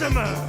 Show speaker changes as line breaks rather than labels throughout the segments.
cinema!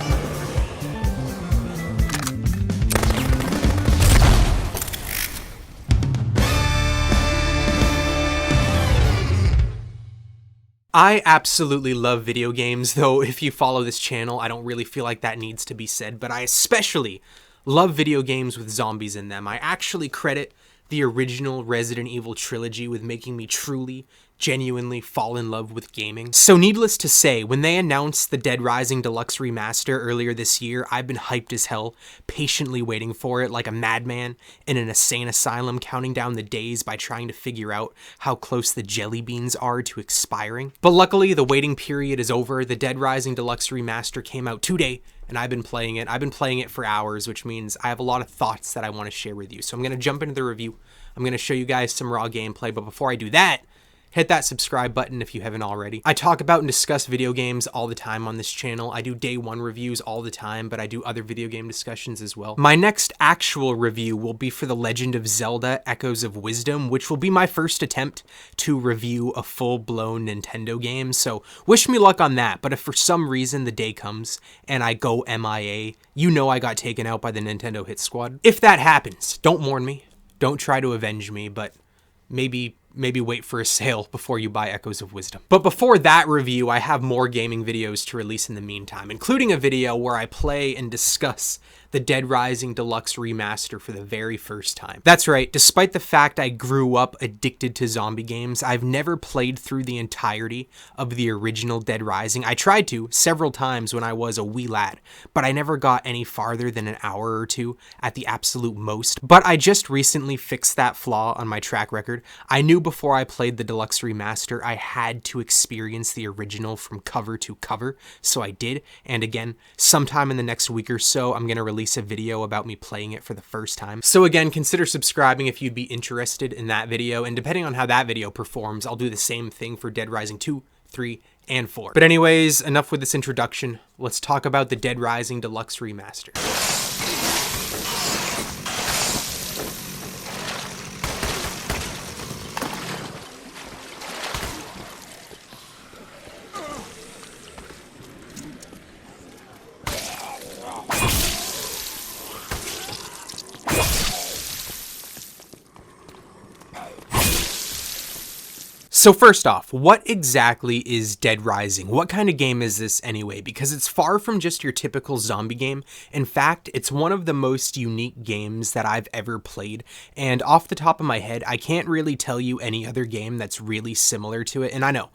I absolutely love video games, though if you follow this channel, I don't really feel like that needs to be said, but I especially love video games with zombies in them. I actually credit the original Resident Evil trilogy with making me truly, genuinely fall in love with gaming. So needless to say, when they announced the Dead Rising Deluxe Remaster earlier this year, I've been hyped as hell, patiently waiting for it like a madman in an insane asylum, counting down the days by trying to figure out how close the jelly beans are to expiring. But luckily, the waiting period is over. The Dead Rising Deluxe Remaster came out today, and I've been playing it. I've been playing it for hours, which means I have a lot of thoughts that I want to share with you. So I'm going to jump into the review. I'm going to show you guys some raw gameplay, but before I do that, hit that subscribe button if you haven't already. I talk about and discuss video games all the time on this channel. I do day one reviews all the time, but I do other video game discussions as well. My next actual review will be for The Legend of Zelda: Echoes of Wisdom, which will be my first attempt to review a full-blown Nintendo game, so wish me luck on that. But if for some reason the day comes and I go MIA, you know I got taken out by the Nintendo Hit Squad. If that happens, don't mourn me, don't try to avenge me, but maybe wait for a sale before you buy Echoes of Wisdom. But before that review, I have more gaming videos to release in the meantime, including a video where I play and discuss the Dead Rising Deluxe Remaster for the very first time. That's right, despite the fact I grew up addicted to zombie games, I've never played through the entirety of the original Dead Rising. I tried to several times when I was a wee lad, but I never got any farther than an hour or two at the absolute most. But I just recently fixed that flaw on my track record. I knew before I played the Deluxe Remaster, I had to experience the original from cover to cover, so I did. And again, sometime in the next week or so, I'm going to release a video about me playing it for the first time. So again, consider subscribing if you'd be interested in that video, and depending on how that video performs, I'll do the same thing for Dead Rising 2, 3, and 4. But anyways, enough with this introduction. Let's talk about the Dead Rising Deluxe Remaster. So first off, what exactly is Dead Rising? What kind of game is this anyway? Because it's far from just your typical zombie game. In fact, it's one of the most unique games that I've ever played. And off the top of my head, I can't really tell you any other game that's really similar to it. And I know.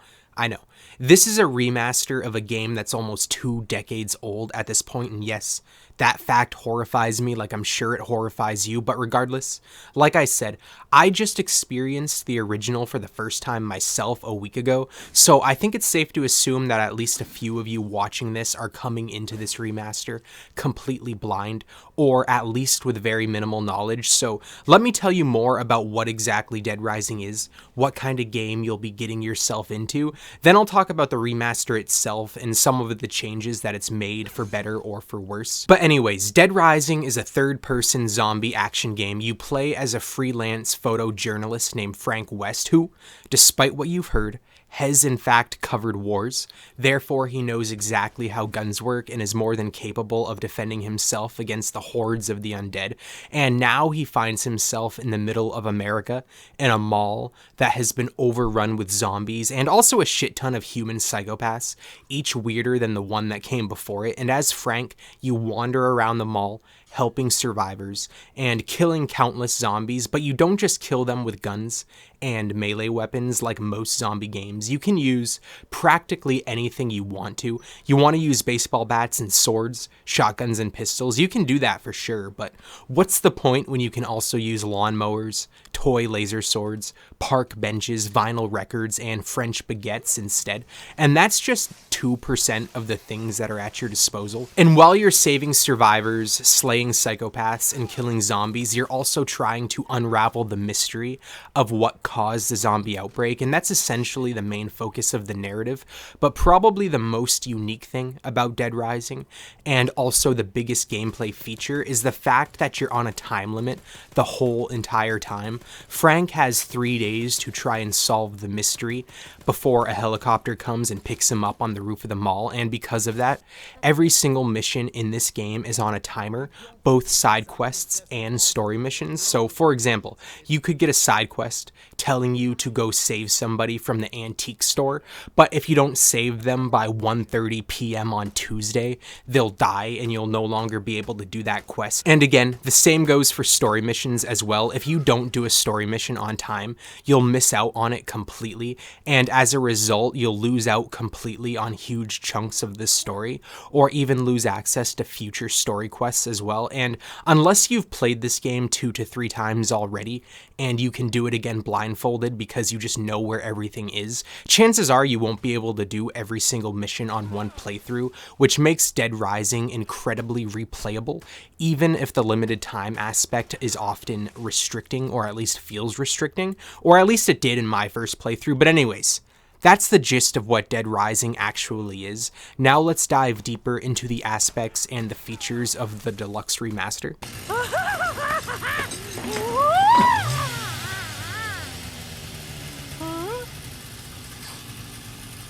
This is a remaster of a game that's almost 2 decades old at this point, and yes, that fact horrifies me like I'm sure it horrifies you, but regardless, like I said, I just experienced the original for the first time myself a week ago, so I think it's safe to assume that at least a few of you watching this are coming into this remaster completely blind, or at least with very minimal knowledge. So let me tell you more about what exactly Dead Rising is, what kind of game you'll be getting yourself into, then I'll talk about the remaster itself and some of the changes that it's made for better or for worse. But anyways, Dead Rising is a third-person zombie action game. You play as a freelance photojournalist named Frank West, who, despite what you've heard, has in fact covered wars. Therefore, he knows exactly how guns work and is more than capable of defending himself against the hordes of the undead. And now he finds himself in the middle of America in a mall that has been overrun with zombies and also a shit ton of human psychopaths, each weirder than the one that came before it. And as Frank, you wander around the mall helping survivors and killing countless zombies, but you don't just kill them with guns and melee weapons like most zombie games. You can use practically anything you want to. You want to use baseball bats and swords, shotguns and pistols, you can do that for sure, but what's the point when you can also use lawnmowers, toy laser swords, park benches, vinyl records, and French baguettes instead? And that's just 2% of the things that are at your disposal. And while you're saving survivors, slaying psychopaths, and killing zombies, you're also trying to unravel the mystery of what caused the zombie outbreak, and that's essentially the main focus of the narrative. But probably the most unique thing about Dead Rising, and also the biggest gameplay feature, is the fact that you're on a time limit the whole entire time. Frank has 3 days to try and solve the mystery, before a helicopter comes and picks him up on the roof of the mall, and because of that, every single mission in this game is on a timer, both side quests and story missions. So for example, you could get a side quest telling you to go save somebody from the antique store, but if you don't save them by 1:30 p.m. on Tuesday, they'll die and you'll no longer be able to do that quest. And again, the same goes for story missions as well. If you don't do a story mission on time, you'll miss out on it completely, and as a result, you'll lose out completely on huge chunks of this story, or even lose access to future story quests as well. And unless you've played this game 2 to 3 times already, and you can do it again blindfolded because you just know where everything is, chances are you won't be able to do every single mission on one playthrough, which makes Dead Rising incredibly replayable, even if the limited time aspect is often restricting, or at least feels restricting, or at least it did in my first playthrough. But anyways, that's the gist of what Dead Rising actually is. Now let's dive deeper into the aspects and the features of the Deluxe Remaster.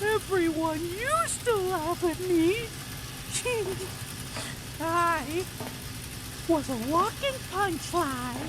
Everyone used to laugh at me. I was a walking punchline.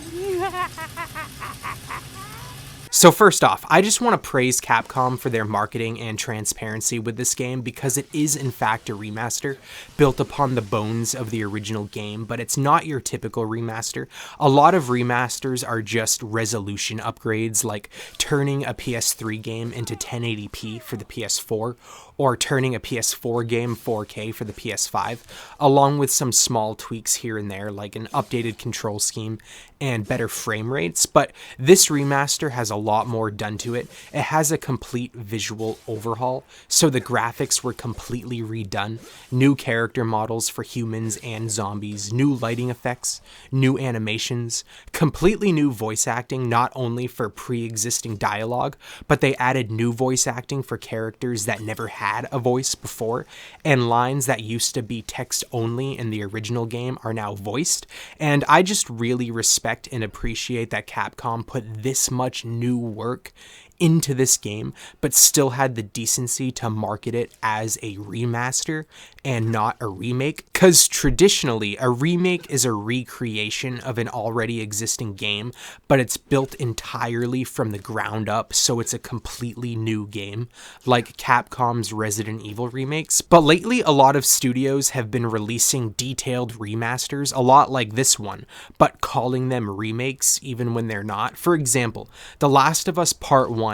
So first off, I just want to praise Capcom for their marketing and transparency with this game, because it is in fact a remaster built upon the bones of the original game, but it's not your typical remaster. A lot of remasters are just resolution upgrades, like turning a PS3 game into 1080p for the PS4, or turning a PS4 game 4K for the PS5, along with some small tweaks here and there, like an updated control scheme and better frame rates. But this remaster has a lot more done to it. It has a complete visual overhaul, so the graphics were completely redone, new character models for humans and zombies, new lighting effects, new animations, completely new voice acting, not only for pre-existing dialogue, but they added new voice acting for characters that never had a voice before, and lines that used to be text only in the original game are now voiced. And I just really respect and appreciate that Capcom put this much new work into this game, but still had the decency to market it as a remaster and not a remake, because traditionally a remake is a recreation of an already existing game, but it's built entirely from the ground up, so it's a completely new game, like Capcom's Resident Evil remakes. But lately, a lot of studios have been releasing detailed remasters, a lot like this one, but calling them remakes even when they're not. For example, The Last of Us Part 1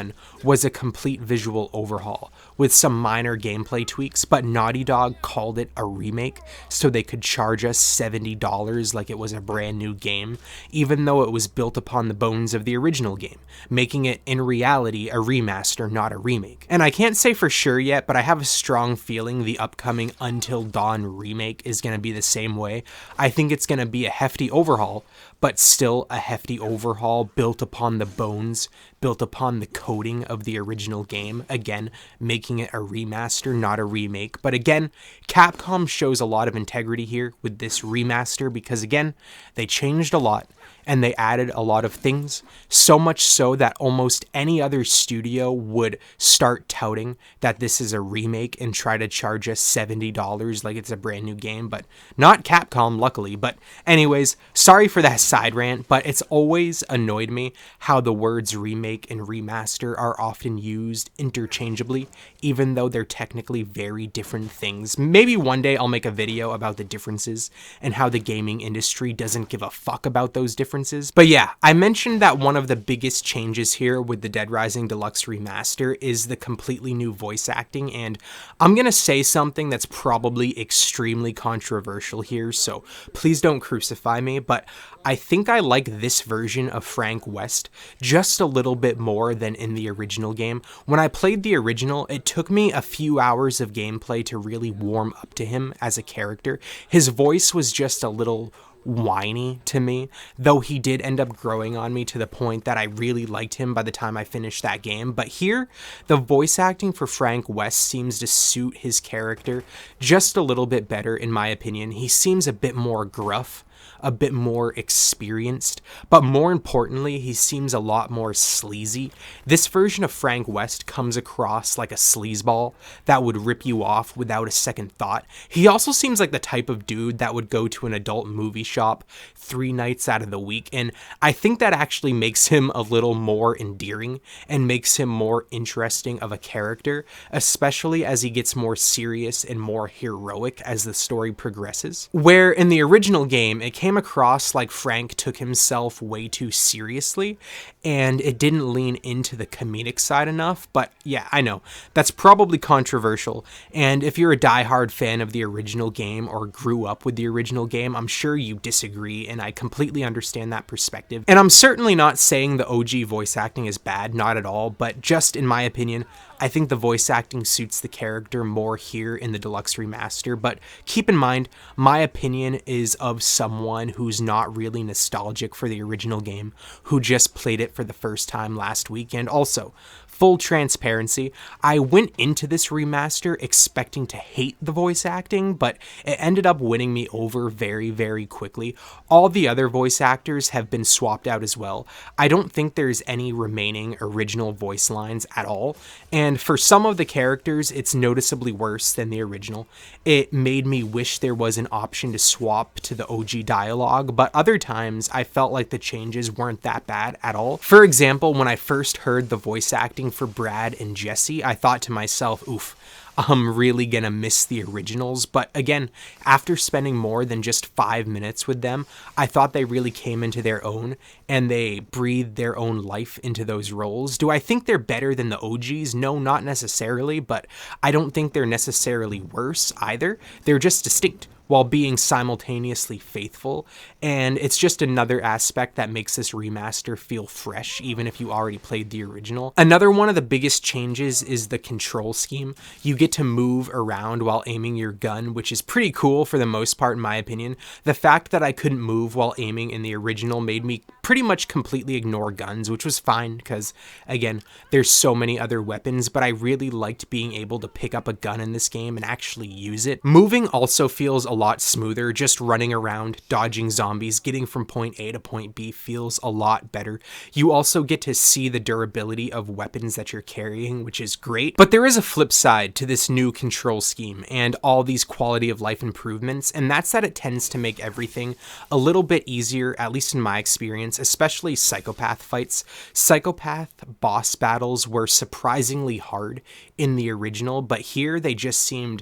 was a complete visual overhaul with some minor gameplay tweaks, but Naughty Dog called it a remake so they could charge us $70 like it was a brand new game, even though it was built upon the bones of the original game, making it in reality a remaster, not a remake. And I can't say for sure yet, but I have a strong feeling the upcoming Until Dawn remake is going to be the same way. I think it's going to be a hefty overhaul, but still a hefty overhaul built upon the bones, built upon the coding of the original game, again, making it a remaster, not a remake. But again, Capcom shows a lot of integrity here with this remaster, because again, they changed a lot and they added a lot of things, so much so that almost any other studio would start touting that this is a remake and try to charge us $70 like it's a brand new game, but not Capcom, luckily. But anyways, sorry for that side rant, but it's always annoyed me how the words remake and remaster are often used interchangeably, even though they're technically very different things. Maybe one day I'll make a video about the differences and how the gaming industry doesn't give a fuck about those differences. But yeah, I mentioned that one of the biggest changes here with the Dead Rising Deluxe Remaster is the completely new voice acting, and I'm gonna say something that's probably extremely controversial here, so please don't crucify me, but I think I like this version of Frank West just a little bit more than in the original game. When I played the original, it took me a few hours of gameplay to really warm up to him as a character. His voice was just a little whiny to me, though he did end up growing on me to the point that I really liked him by the time I finished that game. But here, the voice acting for Frank West seems to suit his character just a little bit better, in my opinion. He seems a bit more gruff, a bit more experienced, but more importantly, he seems a lot more sleazy. This version of Frank West comes across like a sleazeball that would rip you off without a second thought. He also seems like the type of dude that would go to an adult movie shop 3 nights out of the week, and I think that actually makes him a little more endearing and makes him more interesting of a character, especially as he gets more serious and more heroic as the story progresses. Where in the original game, it came across like Frank took himself way too seriously, and it didn't lean into the comedic side enough, but yeah, I know, that's probably controversial, and if you're a diehard fan of the original game or grew up with the original game, I'm sure you disagree, and I completely understand that perspective. And I'm certainly not saying the OG voice acting is bad, not at all, but just in my opinion, I think the voice acting suits the character more here in the Deluxe Remaster, but keep in mind, my opinion is of someone who's not really nostalgic for the original game, who just played it for the first time last week. And also, full transparency, I went into this remaster expecting to hate the voice acting, but it ended up winning me over very, very quickly. All the other voice actors have been swapped out as well. I don't think there's any remaining original voice lines at all, and for some of the characters, it's noticeably worse than the original. It made me wish there was an option to swap to the OG dialogue, but other times I felt like the changes weren't that bad at all. For example, when I first heard the voice acting for Brad and Jesse, I thought to myself, oof, I'm really gonna miss the originals, but again, after spending more than just 5 minutes with them, I thought they really came into their own, and they breathed their own life into those roles. Do I think they're better than the OGs? No, not necessarily, but I don't think they're necessarily worse either. They're just distinct, while being simultaneously faithful, and it's just another aspect that makes this remaster feel fresh, even if you already played the original. Another one of the biggest changes is the control scheme. You get to move around while aiming your gun, which is pretty cool for the most part in my opinion. The fact that I couldn't move while aiming in the original made me pretty much completely ignore guns, which was fine because, again, there's so many other weapons, but I really liked being able to pick up a gun in this game and actually use it. Moving also feels a lot smoother. Just running around, dodging zombies, getting from point A to point B feels a lot better. You also get to see the durability of weapons that you're carrying, which is great. But there is a flip side to this new control scheme and all these quality of life improvements, and that's that it tends to make everything a little bit easier, at least in my experience, especially psychopath fights. Psychopath boss battles were surprisingly hard in the original, but here they just seemed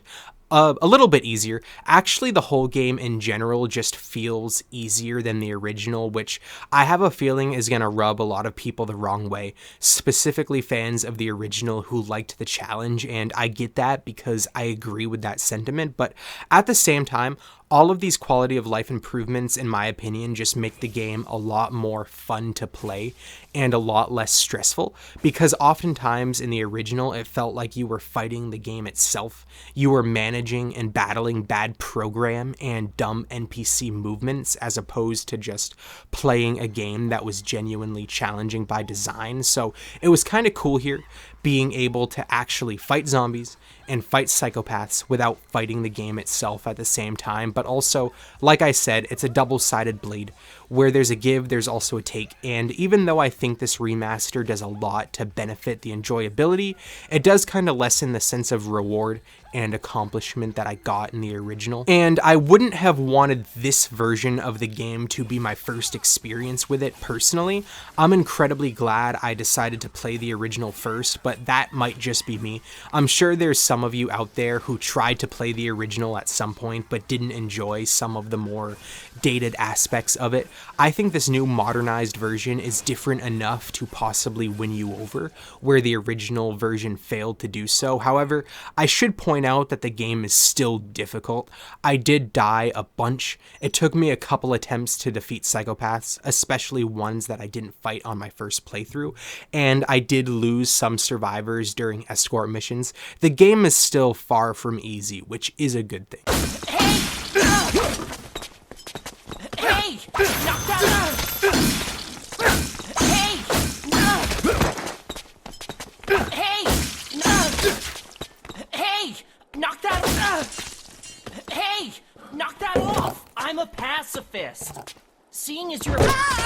a little bit easier. Actually, the whole game in general just feels easier than the original, which I have a feeling is going to rub a lot of people the wrong way, specifically fans of the original who liked the challenge, and I get that because I agree with that sentiment, but at the same time, all of these quality of life improvements, in my opinion, just make the game a lot more fun to play and a lot less stressful, because oftentimes in the original, it felt like you were fighting the game itself. You were managing and battling bad program and dumb NPC movements as opposed to just playing a game that was genuinely challenging by design. So it was kind of cool here being able to actually fight zombies and fight psychopaths without fighting the game itself at the same time. But also, like I said, it's a double-sided blade. Where there's a give, there's also a take. And even though I think this remaster does a lot to benefit the enjoyability, it does kind of lessen the sense of reward and accomplishment that I got in the original. And I wouldn't have wanted this version of the game to be my first experience with it personally. I'm incredibly glad I decided to play the original first, but that might just be me. I'm sure there's some of you out there who tried to play the original at some point but didn't enjoy some of the more dated aspects of it. I think this new modernized version is different enough to possibly win you over, where the original version failed to do so. However, I should point out that the game is still difficult. I did die a bunch. It took me a couple attempts to defeat psychopaths, especially ones that I didn't fight on my first playthrough, and I did lose some survivors during escort missions. The game is still far from easy, which is a good thing.
Hey! Knock that out! Hey! Hey! Hey! Knock that! Hey! Knock that off! I'm a pacifist. Seeing as you're...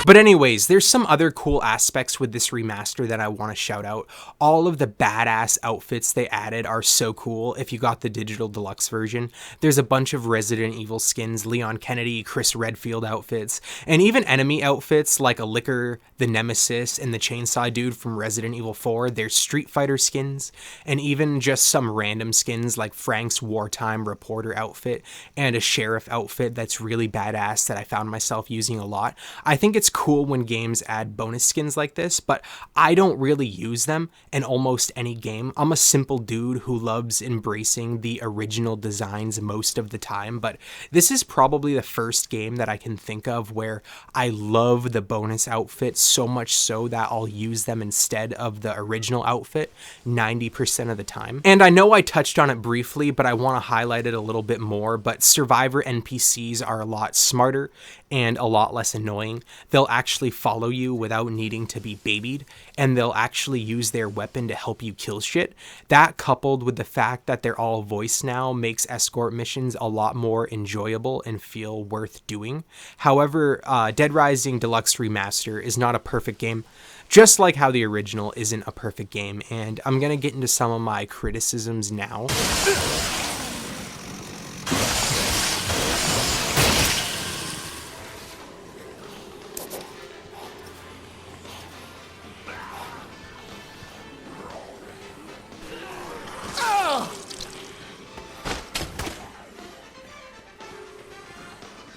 But anyways, there's some other cool aspects with this remaster that I want to shout out. All of the badass outfits they added are so cool if you got the digital deluxe version. There's a bunch of Resident Evil skins, Leon Kennedy, Chris Redfield outfits, and even enemy outfits like a Licker, the Nemesis, and the Chainsaw Dude from Resident Evil 4. There's Street Fighter skins, and even just some random skins like Frank's wartime reporter outfit and a sheriff outfit that's really badass that I found myself using a lot. I think it's cool when games add bonus skins like this, but I don't really use them in almost any game. I'm a simple dude who loves embracing the original designs most of the time, but this is probably the first game that I can think of where I love the bonus outfits so much so that I'll use them instead of the original outfit 90% of the time. And I know I touched on it briefly, but I want to highlight it a little bit more, but Survivor NPCs are a lot smarter and a lot less annoying. They'll actually follow you without needing to be babied, and they'll actually use their weapon to help you kill shit. That, coupled with the fact that they're all voiced now, makes escort missions a lot more enjoyable and feel worth doing. However, Dead Rising Deluxe Remaster is not a perfect game, just like how the original isn't a perfect game, and I'm gonna get into some of my criticisms now.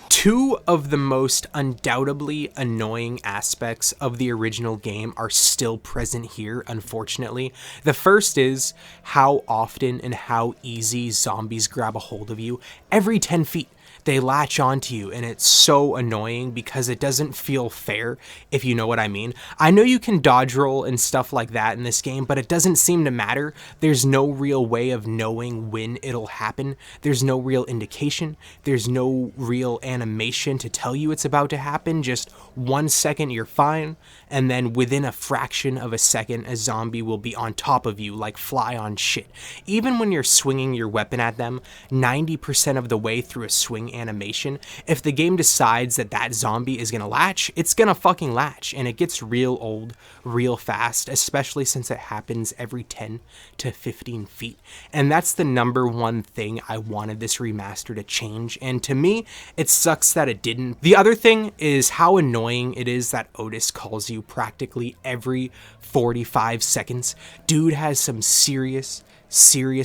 Two of the most undoubtedly annoying aspects of the original game are still present here, unfortunately. The first is how often and how easy zombies grab a hold of you. Every 10 feet. They latch onto you, and it's so annoying because it doesn't feel fair, if you know what I mean. I know you can dodge roll and stuff like that in this game, but it doesn't seem to matter. There's no real way of knowing when it'll happen. There's no real indication. There's no real animation to tell you it's about to happen. Just 1 second you're fine, and then within a fraction of a second, a zombie will be on top of you like fly on shit. Even when you're swinging your weapon at them, 90% of the way through a swing animation, if the game decides that that zombie is gonna latch, it's gonna fucking latch, and it gets real old real fast, especially since it happens every 10 to 15 feet. And that's the number one thing I wanted this remaster to change, and to me, it sucks that it didn't. The other thing is how annoying it is that Otis calls you practically every 45 seconds. Dude has some serious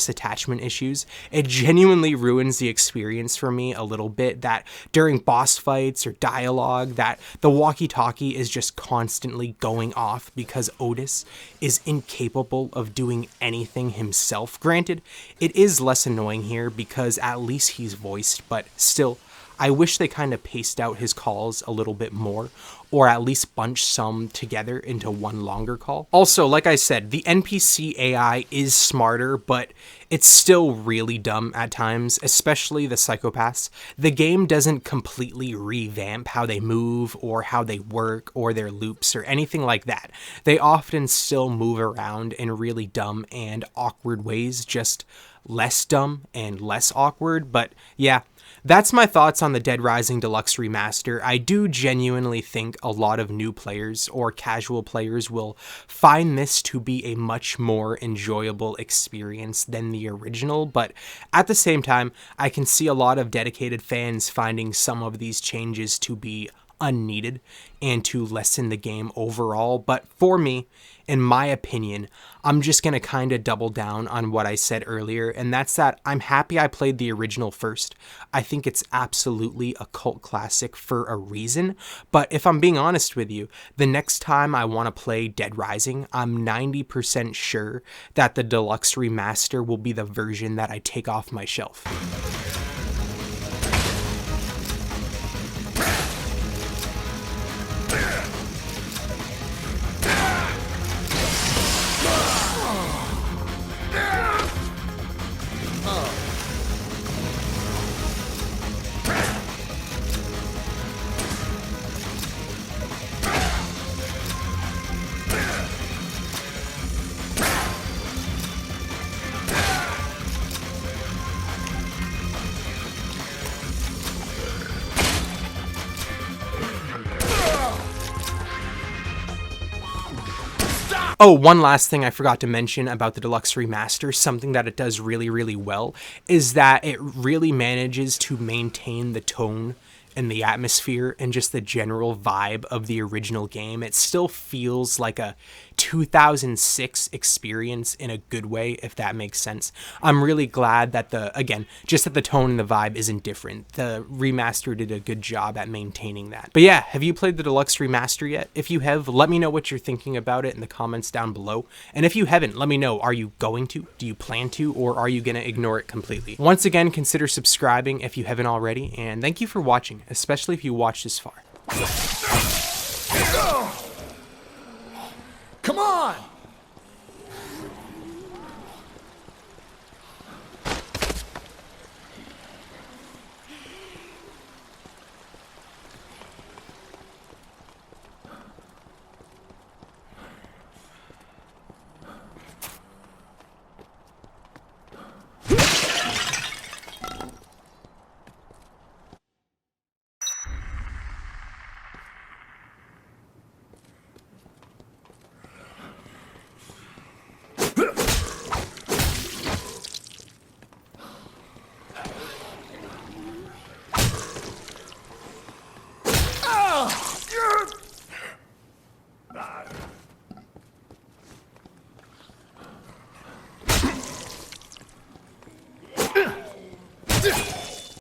attachment issues. It genuinely ruins the experience for me a little bit that during boss fights or dialogue that the walkie-talkie is just constantly going off because Otis is incapable of doing anything himself. Granted, it is less annoying here because at least he's voiced, but still, I wish they kind of paced out his calls a little bit more, or at least bunch some together into one longer call. Also, like I said, the NPC AI is smarter, but it's still really dumb at times, especially the psychopaths. The game doesn't completely revamp how they move or how they work or their loops or anything like that. They often still move around in really dumb and awkward ways, just less dumb and less awkward. But yeah, that's my thoughts on the Dead Rising Deluxe Remaster. I do genuinely think a lot of new players or casual players will find this to be a much more enjoyable experience than the original, but at the same time, I can see a lot of dedicated fans finding some of these changes to be unneeded and to lessen the game overall. But for me, in my opinion, I'm just going to kind of double down on what I said earlier, and that's that I'm happy I played the original first. I think it's absolutely a cult classic for a reason, but if I'm being honest with you, the next time I want to play Dead Rising, I'm 90% sure that the Deluxe Remaster will be the version that I take off my shelf. Oh, one last thing I forgot to mention about the Deluxe Remaster, something that it does really, really well, is that it really manages to maintain the tone and the atmosphere and just the general vibe of the original game. It still feels like a 2006 experience in a good way, if that makes sense. I'm really glad that just that the tone and the vibe isn't different. The remaster did a good job at maintaining that. But yeah, have you played the Deluxe Remaster yet? If you have, let me know what you're thinking about it in the comments down below. And if you haven't, let me know, are you going to? Do you plan to? Or are you going to ignore it completely? Once again, consider subscribing if you haven't already. And thank you for watching, especially if you watched this far.
Come on!